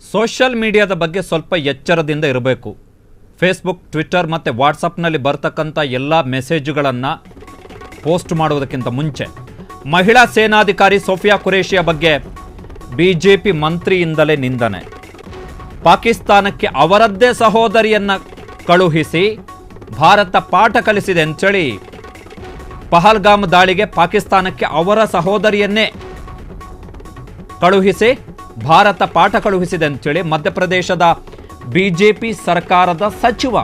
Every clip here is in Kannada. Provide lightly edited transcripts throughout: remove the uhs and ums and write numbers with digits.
ಸೋಷಿಯಲ್ ಮೀಡಿಯಾದ ಬಗ್ಗೆ ಸ್ವಲ್ಪ ಎಚ್ಚರದಿಂದ ಇರಬೇಕು. ಫೇಸ್ಬುಕ್, ಟ್ವಿಟ್ಟರ್ ಮತ್ತು ವಾಟ್ಸಪ್ನಲ್ಲಿ ಬರ್ತಕ್ಕಂಥ ಎಲ್ಲ ಮೆಸೇಜ್ಗಳನ್ನು ಪೋಸ್ಟ್ ಮಾಡುವುದಕ್ಕಿಂತ ಮುಂಚೆ ಮಹಿಳಾ ಸೇನಾಧಿಕಾರಿ ಸೋಫಿಯಾ ಖುರೇಷಿಯ ಬಗ್ಗೆ ಬಿಜೆಪಿ ಮಂತ್ರಿಯಿಂದಲೇ ನಿಂದನೆ. ಪಾಕಿಸ್ತಾನಕ್ಕೆ ಅವರದ್ದೇ ಸಹೋದರಿಯನ್ನು ಕಳುಹಿಸಿ ಭಾರತ ಪಾಠ ಕಲಿಸಿದೆ ಅಂತೇಳಿ ಪಹಲ್ಗಾಮ್ ದಾಳಿಗೆ ಪಾಕಿಸ್ತಾನಕ್ಕೆ ಅವರ ಸಹೋದರಿಯನ್ನೇ ಕಳುಹಿಸಿ ಭಾರತ ಪಾಠ ಕಳುಹಿಸಿದೆ ಅಂತೇಳಿ ಮಧ್ಯಪ್ರದೇಶದ ಬಿಜೆಪಿ ಸರ್ಕಾರದ ಸಚಿವ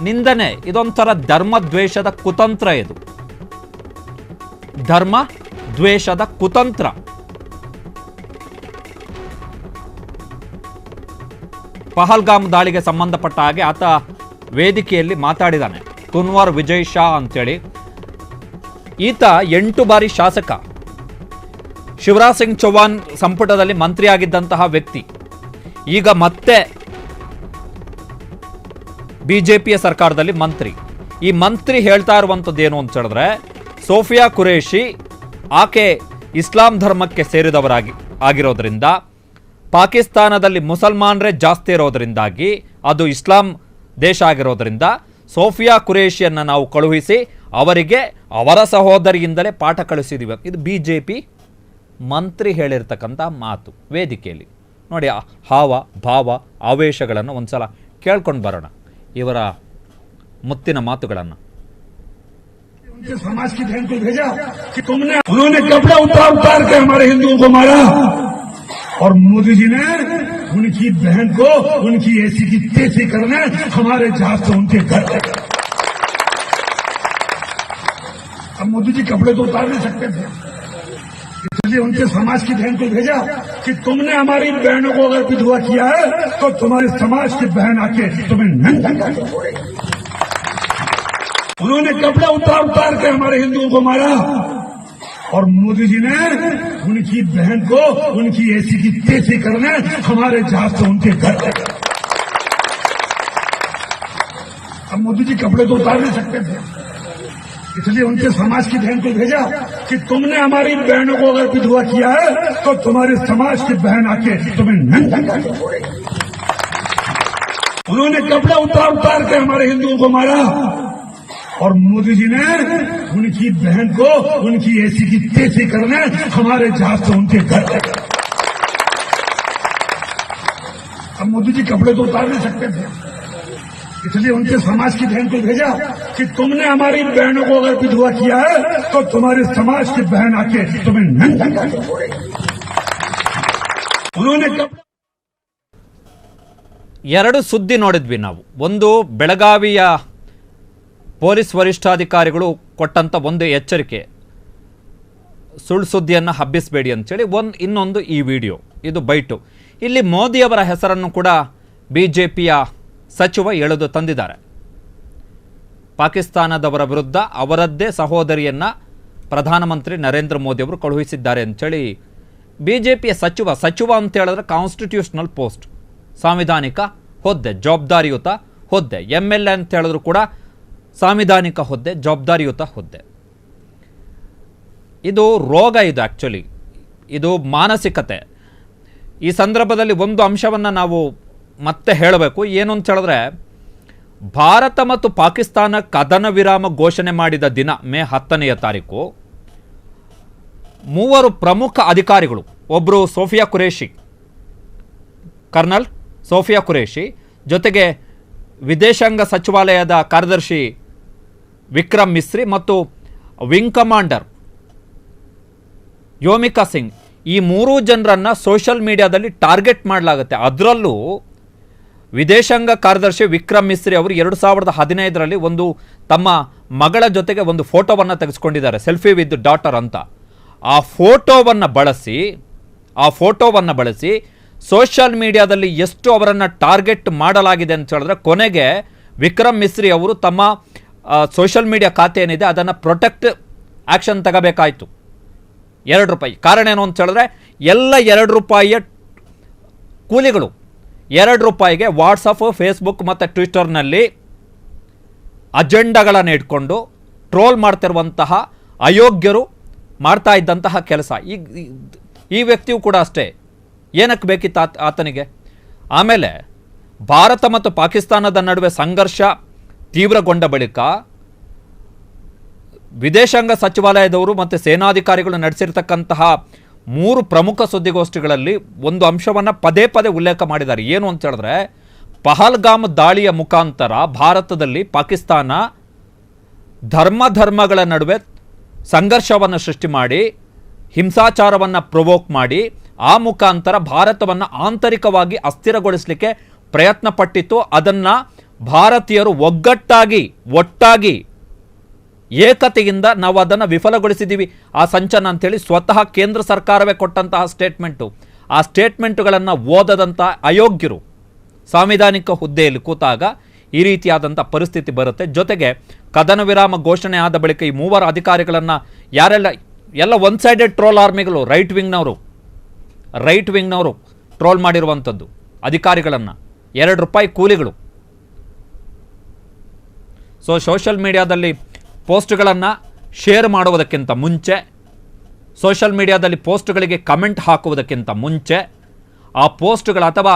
ನಿಂದನೆ. ಇದೊಂಥರ ಧರ್ಮದ್ವೇಷದ ಕುತಂತ್ರ. ಇದು ಧರ್ಮ ದ್ವೇಷದ ಕುತಂತ್ರ. ಪಹಲ್ಗಾಮ್ ದಾಳಿಗೆ ಸಂಬಂಧಪಟ್ಟ ಹಾಗೆ ಆತ ವೇದಿಕೆಯಲ್ಲಿ ಮಾತಾಡಿದ್ದಾನೆ. ಕುನ್ವರ್ ವಿಜಯ್ ಶಾ ಅಂತೇಳಿ ಈತ 8 ಬಾರಿ ಶಾಸಕ, ಶಿವರಾಜ್ ಸಿಂಗ್ ಚೌಹಾಣ್ ಸಂಪುಟದಲ್ಲಿ ಮಂತ್ರಿಯಾಗಿದ್ದಂತಹ ವ್ಯಕ್ತಿ. ಈಗ ಮತ್ತೆ ಬಿಜೆಪಿಯ ಸರ್ಕಾರದಲ್ಲಿ ಮಂತ್ರಿ. ಈ ಮಂತ್ರಿ ಹೇಳ್ತಾ ಇರುವಂಥದ್ದು ಏನು ಅಂತ ಹೇಳಿದ್ರೆ, ಸೋಫಿಯಾ ಖುರೇಷಿ ಆಕೆ ಇಸ್ಲಾಂ ಧರ್ಮಕ್ಕೆ ಆಗಿರೋದ್ರಿಂದ, ಪಾಕಿಸ್ತಾನದಲ್ಲಿ ಮುಸಲ್ಮಾನರೇ ಜಾಸ್ತಿ ಇರೋದರಿಂದಾಗಿ, ಅದು ಇಸ್ಲಾಂ ದೇಶ ಆಗಿರೋದ್ರಿಂದ ಸೋಫಿಯಾ ಖುರೇಷಿಯನ್ನು ನಾವು ಕಳುಹಿಸಿ ಅವರಿಗೆ ಅವರ ಸಹೋದರಿಯಿಂದಲೇ ಪಾಠ ಕಳಿಸಿದ್ದೀವಿ. ಇದು ಬಿಜೆಪಿ ಮಂತ್ರಿ ಹೇಳಿರ್ತಕ್ಕಂಥ ಮಾತು ವೇದಿಕೆಯಲ್ಲಿ. ನೋಡಿ, ಹಾವ ಭಾವ ಆವೇಶಗಳನ್ನು ಒಂದ್ಸಲ ಕೇಳ್ಕೊಂಡು ಬರೋಣ, ಇವರ ಮುತ್ತಿನ ಮಾತುಗಳನ್ನು. समाज की बहन को भेजा कि उन्होंने कपड़ा उतार के हमारे हिंदुओं को मारा, और मोदी जी ने उनकी बहन को उनकी ऐसी की तैसी करने हमारे जहाज से उनके घर गए. अब मोदी जी कपड़े तो उतार नहीं सकते थे, इसलिए उनके समाज की बहन को भेजा कि तुमने हमारी बहनों को अगर विधवा किया है तो तुम्हारे समाज की बहन आके तुम्हें नंगा करके छोड़ेगी. उन्होंने कपड़ा उतार के हमारे हिंदुओं को मारा, और मोदी जी ने उनकी बहन को उनकी ऐसी की तैसी करने हमारे जहाज से उनके घर गए. अब मोदी जी कपड़े तो उतार नहीं सकते थे, इसलिए उनके समाज की बहन को भेजा कि तुमने हमारी बहनों को अगर विधवा किया है तो तुम्हारे समाज की बहन आके तुम्हें नंगा करके छोड़ेगी. उन्होंने कपड़ा उतार के हमारे हिंदुओं को मारा, और मोदी जी ने उनकी बहन को उनकी ऐसी की तैसी करने हमारे जहाज से उनके घर गए. अब मोदी जी कपड़े तो उतार नहीं सकते थे, इसलिए उनके समाज की बहन को भेजा कि तुमने हमारी बहनों को अगर विधवा किया है तो तुम्हारे समाज की बहन आके तुम्हें नंगा करके छोड़ेगी. उन्होंने ಎರಡು ಸುದ್ದಿ ನೋಡಿದ್ವಿ ನಾವು. ಒಂದು, ಬೆಳಗಾವಿಯ ಪೊಲೀಸ್ ವರಿಷ್ಠಾಧಿಕಾರಿಗಳು ಕೊಟ್ಟಂಥ ಒಂದು ಎಚ್ಚರಿಕೆ, ಸುಳ್ಳು ಸುದ್ದಿಯನ್ನು ಹಬ್ಬಿಸಬೇಡಿ ಅಂತೇಳಿ. ಇನ್ನೊಂದು ಈ ವಿಡಿಯೋ, ಇದು ಬೈಟು. ಇಲ್ಲಿ ಮೋದಿಯವರ ಹೆಸರನ್ನು ಕೂಡ ಬಿಜೆಪಿಯ ಸಚಿವ ಎಳೆದು ತಂದಿದ್ದಾರೆ. ಪಾಕಿಸ್ತಾನದವರ ವಿರುದ್ಧ ಅವರದ್ದೇ ಸಹೋದರಿಯನ್ನು ಪ್ರಧಾನಮಂತ್ರಿ ನರೇಂದ್ರ ಮೋದಿಯವರು ಕಳುಹಿಸಿದ್ದಾರೆ ಅಂಥೇಳಿ ಬಿಜೆಪಿಯ ಸಚಿವ ಅಂತ ಹೇಳಿದ್ರೆ ಕಾನ್ಸ್ಟಿಟ್ಯೂಷನಲ್ ಪೋಸ್ಟ್, ಸಾಂವಿಧಾನಿಕ ಹುದ್ದೆ, ಜವಾಬ್ದಾರಿಯುತ ಹುದ್ದೆ. MLA ಅಂತ ಹೇಳಿದ್ರು ಕೂಡ ಸಾಂವಿಧಾನಿಕ ಹುದ್ದೆ, ಜವಾಬ್ದಾರಿಯುತ ಹುದ್ದೆ. ಇದು ರೋಗ, ಇದು ಆ್ಯಕ್ಚುಲಿ ಇದು ಮಾನಸಿಕತೆ. ಈ ಸಂದರ್ಭದಲ್ಲಿ ಒಂದು ಅಂಶವನ್ನು ನಾವು ಮತ್ತೆ ಹೇಳಬೇಕು. ಏನು ಅಂತ ಹೇಳಿದ್ರೆ, ಭಾರತ ಮತ್ತು ಪಾಕಿಸ್ತಾನ ಕದನ ವಿರಾಮ ಘೋಷಣೆ ಮಾಡಿದ ದಿನ ಮೇ 10ನೇ ತಾರೀಕು 3 ಪ್ರಮುಖ ಅಧಿಕಾರಿಗಳು, ಒಬ್ಬರು ಸೋಫಿಯಾ ಖುರೇಷಿ, ಕರ್ನಲ್ ಸೋಫಿಯಾ ಖುರೇಷಿ, ಜೊತೆಗೆ ವಿದೇಶಾಂಗ ಸಚಿವಾಲಯದ ಕಾರ್ಯದರ್ಶಿ ವಿಕ್ರಮ್ ಮಿಸ್ರಿ ಮತ್ತು ವಿಂಗ್ ಕಮಾಂಡರ್ ಯೋಮಿಕಾ ಸಿಂಗ್, ಈ 3 ಜನರನ್ನು ಸೋಷಿಯಲ್ ಮೀಡಿಯಾದಲ್ಲಿ ಟಾರ್ಗೆಟ್ ಮಾಡಲಾಗುತ್ತೆ. ಅದರಲ್ಲೂ ವಿದೇಶಾಂಗ ಕಾರ್ಯದರ್ಶಿ ವಿಕ್ರಮ್ ಮಿಸ್ರಿ ಅವರು 2015ರಲ್ಲಿ ಒಂದು ತಮ್ಮ ಮಗಳ ಜೊತೆಗೆ ಒಂದು ಫೋಟೋವನ್ನು ತೆಗೆದುಕೊಂಡಿದ್ದಾರೆ, ಸೆಲ್ಫಿ ವಿತ್ ಡಾಟರ್ ಅಂತ. ಆ ಫೋಟೋವನ್ನು ಬಳಸಿ ಸೋಷಿಯಲ್ ಮೀಡಿಯಾದಲ್ಲಿ ಎಷ್ಟು ಅವರನ್ನು ಟಾರ್ಗೆಟ್ ಮಾಡಲಾಗಿದೆ ಅಂತ ಹೇಳಿದ್ರೆ, ಕೊನೆಗೆ ವಿಕ್ರಮ್ ಮಿಸ್ರಿ ಅವರು ತಮ್ಮ ಸೋಷಿಯಲ್ ಮೀಡಿಯಾ ಖಾತೆ ಏನಿದೆ ಅದನ್ನು ಪ್ರೊಟೆಕ್ಟ್ ಆ್ಯಕ್ಷನ್ ತಗೋಬೇಕಾಯಿತು. ₹2. ಕಾರಣ ಏನು ಅಂತ ಹೇಳಿದ್ರೆ, ಎಲ್ಲ ₹2 ಕೂಲಿಗಳು ₹2ಗೆ ವಾಟ್ಸಪ್, ಫೇಸ್ಬುಕ್ ಮತ್ತು ಟ್ವಿಟ್ಟರ್ನಲ್ಲಿ ಅಜೆಂಡಾಗಳನ್ನು ಇಟ್ಕೊಂಡು ಟ್ರೋಲ್ ಮಾಡ್ತಿರುವಂತಹ ಅಯೋಗ್ಯರು ಮಾಡ್ತಾ ಇದ್ದಂತಹ ಕೆಲಸ. ಈ ವ್ಯಕ್ತಿಯು ಕೂಡ ಅಷ್ಟೇ, ಏನಕ್ಕೆ ಬೇಕಿತ್ತು ಆತನಿಗೆ? ಆಮೇಲೆ ಭಾರತ ಮತ್ತು ಪಾಕಿಸ್ತಾನದ ನಡುವೆ ಸಂಘರ್ಷ ತೀವ್ರಗೊಂಡ ಬಳಿಕ ವಿದೇಶಾಂಗ ಸಚಿವಾಲಯದವರು ಮತ್ತು ಸೇನಾಧಿಕಾರಿಗಳು ನಡೆಸಿರ್ತಕ್ಕಂತಹ 3 ಪ್ರಮುಖ ಸುದ್ದಿಗೋಷ್ಠಿಗಳಲ್ಲಿ ಒಂದು ಅಂಶವನ್ನು ಪದೇ ಪದೇ ಉಲ್ಲೇಖ ಮಾಡಿದ್ದಾರೆ. ಏನು ಅಂತ ಹೇಳಿದ್ರೆ, ಪಹಲ್ಗಾಮ್ ದಾಳಿಯ ಮುಖಾಂತರ ಭಾರತದಲ್ಲಿ ಪಾಕಿಸ್ತಾನ ಧರ್ಮಗಳ ನಡುವೆ ಸಂಘರ್ಷವನ್ನು ಸೃಷ್ಟಿ ಮಾಡಿ ಹಿಂಸಾಚಾರವನ್ನು ಪ್ರೊವೋಕ್ ಮಾಡಿ ಆ ಮುಖಾಂತರ ಭಾರತವನ್ನು ಆಂತರಿಕವಾಗಿ ಅಸ್ಥಿರಗೊಳಿಸಲಿಕ್ಕೆ ಪ್ರಯತ್ನ ಪಟ್ಟಿತ್ತು. ಅದನ್ನು ಭಾರತೀಯರು ಒಟ್ಟಾಗಿ ಏಕತೆಯಿಂದ ನಾವು ಅದನ್ನು ವಿಫಲಗೊಳಿಸಿದ್ದೀವಿ ಆ ಸಂಚನ ಅಂತೇಳಿ ಸ್ವತಃ ಕೇಂದ್ರ ಸರ್ಕಾರವೇ ಕೊಟ್ಟಂತಹ ಸ್ಟೇಟ್ಮೆಂಟು. ಆ ಸ್ಟೇಟ್ಮೆಂಟುಗಳನ್ನು ಓದದಂಥ ಅಯೋಗ್ಯರು ಸಾಂವಿಧಾನಿಕ ಹುದ್ದೆಯಲ್ಲಿ ಕೂತಾಗ ಈ ರೀತಿಯಾದಂಥ ಪರಿಸ್ಥಿತಿ ಬರುತ್ತೆ. ಜೊತೆಗೆ ಕದನ ವಿರಾಮ ಘೋಷಣೆ ಆದ ಬಳಿಕ ಈ 3 ಅಧಿಕಾರಿಗಳನ್ನು ಎಲ್ಲ ಒನ್ ಸೈಡೆಡ್ ಟ್ರೋಲ್ ಆರ್ಮಿಗಳು, ರೈಟ್ ವಿಂಗ್ನವರು ಟ್ರೋಲ್ ಮಾಡಿರುವಂಥದ್ದು ಅಧಿಕಾರಿಗಳನ್ನು. ₹2 ಕೂಲಿಗಳು. ಸೊ ಸೋಷಿಯಲ್ ಮೀಡಿಯಾದಲ್ಲಿ ಪೋಸ್ಟ್ಗಳನ್ನು ಶೇರ್ ಮಾಡುವುದಕ್ಕಿಂತ ಮುಂಚೆ, ಸೋಷಿಯಲ್ ಮೀಡಿಯಾದಲ್ಲಿ ಪೋಸ್ಟ್ಗಳಿಗೆ ಕಮೆಂಟ್ ಹಾಕುವುದಕ್ಕಿಂತ ಮುಂಚೆ, ಆ ಪೋಸ್ಟ್ಗಳು ಅಥವಾ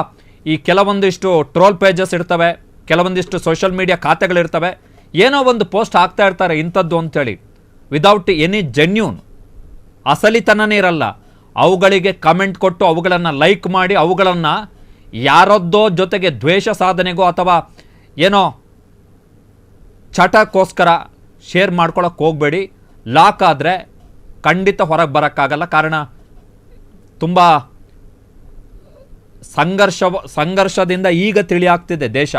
ಈ ಕೆಲವೊಂದಿಷ್ಟು ಟ್ರೋಲ್ ಪೇಜಸ್ ಇರ್ತವೆ, ಕೆಲವೊಂದಿಷ್ಟು ಸೋಷಿಯಲ್ ಮೀಡಿಯಾ ಖಾತೆಗಳಿರ್ತವೆ, ಏನೋ ಒಂದು ಪೋಸ್ಟ್ ಹಾಕ್ತಾ ಇರ್ತಾರೆ ಇಂಥದ್ದು ಅಂಥೇಳಿ, ವಿದೌಟ್ ಎನಿ ಜೆನ್ಯೂನ್, ಅಸಲಿತನನೇ ಇರಲ್ಲ. ಅವುಗಳಿಗೆ ಕಮೆಂಟ್ ಕೊಟ್ಟು ಅವುಗಳನ್ನು ಲೈಕ್ ಮಾಡಿ ಅವುಗಳನ್ನು ಯಾರದ್ದೋ ಜೊತೆಗೆ ದ್ವೇಷ ಸಾಧನೆಗೋ ಅಥವಾ ಏನೋ ಚಟಕ್ಕೋಸ್ಕರ ಶೇರ್ ಮಾಡ್ಕೊಳ್ಳೋಕೆ ಹೋಗಬೇಡಿ. ಲಾಕ್ ಆದರೆ ಖಂಡಿತ ಹೊರಗೆ ಬರೋಕ್ಕಾಗಲ್ಲ. ಕಾರಣ ತುಂಬ ಸಂಘರ್ಷದಿಂದ ಈಗ ತಿಳಿಯಾಗ್ತಿದೆ ದೇಶ.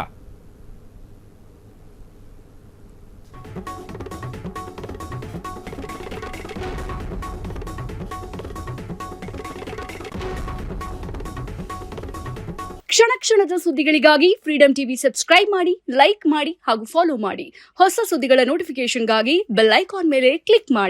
ಕ್ಷಣ ಕ್ಷಣದ ಸುದ್ದಿಗಳಿಗಾಗಿ ಫ್ರೀಡಂ ಟಿವಿ ಸಬ್ಸ್ಕ್ರೈಬ್ ಮಾಡಿ, ಲೈಕ್ ಮಾಡಿ ಹಾಗೂ ಫಾಲೋ ಮಾಡಿ. ಹೊಸ ಸುದ್ದಿಗಳ ನೋಟಿಫಿಕೇಶನ್ಗಾಗಿ ಬೆಲ್ ಐಕಾನ್ ಮೇಲೆ ಕ್ಲಿಕ್ ಮಾಡಿ.